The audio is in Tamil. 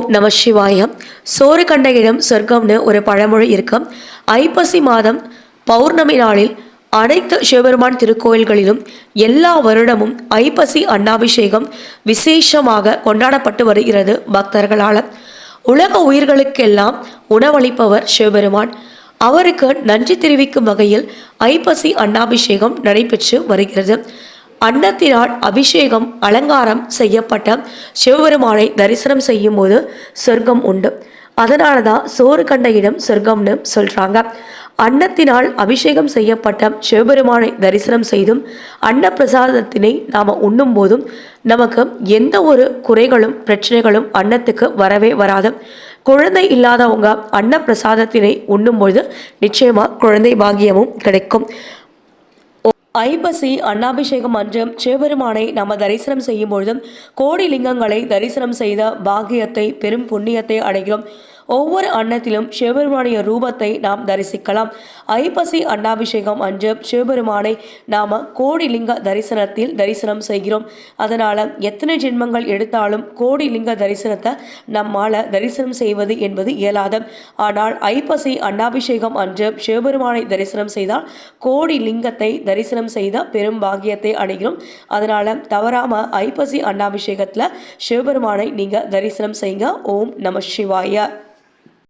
ஓம் நம சிவாயம். சோறு கண்ட இடம் சொர்க்கம்னு ஒரு பழமொழி இருக்கும். ஐப்பசி மாதம் பௌர்ணமி நாளில் அனைத்து சிவபெருமான் திருக்கோயில்களிலும் எல்லா வருடமும் ஐப்பசி அன்னாபிஷேகம் விசேஷமாக கொண்டாடப்பட்டு வருகிறது பக்தர்களால். உலக உயிர்களுக்கெல்லாம் உணவளிப்பவர் சிவபெருமான். அவருக்கு நன்றி தெரிவிக்கும் வகையில் ஐப்பசி அன்னாபிஷேகம் நடைபெற்று வருகிறது. அன்னத்தினால் அபிஷேகம் அலங்காரம் செய்யப்பட்ட சிவபெருமானை தரிசனம் செய்யும் போது சொர்க்கம் உண்டு. அதனால தான் சோறு கண்ட இடம் சொர்க்கம்னு சொல்கிறாங்க. அன்னத்தினால் அபிஷேகம் செய்யப்பட்ட சிவபெருமானை தரிசனம் செய்தும் அன்ன பிரசாதத்தினை நாம் உண்ணும் போதும் நமக்கு எந்த ஒரு குறைகளும் பிரச்சனைகளும் அன்னத்துக்கு வரவே வராது. குழந்தை இல்லாதவங்க அன்ன பிரசாதத்தினை உண்ணும்பொழுது நிச்சயமாக குழந்தை பாக்கியமும் கிடைக்கும். ஐப்பசி அன்னாபிஷேகம் அன்று சிவபெருமானை நம்ம தரிசனம் செய்யும் பொழுதும் கோடி லிங்கங்களை தரிசனம் செய்த பாக்கியத்தை பெரும் புண்ணியத்தை அடைகிறோம். ஒவ்வொரு அன்னத்திலும் சிவபெருமானிய ரூபத்தை நாம் தரிசிக்கலாம். ஐப்பசி அன்னாபிஷேகம் அன்று சிவபெருமானை நாம் கோடி லிங்க தரிசனத்தில் தரிசனம் செய்கிறோம். அதனால் எத்தனை ஜென்மங்கள் எடுத்தாலும் கோடி லிங்க தரிசனத்தை நம்மால் தரிசனம் செய்வது என்பது இயலாது. ஆனால் ஐப்பசி அன்னாபிஷேகம் அன்று சிவபெருமானை தரிசனம் செய்தால் கோடி லிங்கத்தை தரிசனம் செய்த பெரும் பாக்கியத்தை அடைகிறோம். அதனால் தவறாமல் ஐப்பசி அன்னாபிஷேகத்தில் சிவபெருமானை நீங்கள் தரிசனம் செய்யுங்க. ஓம் நம சிவாய.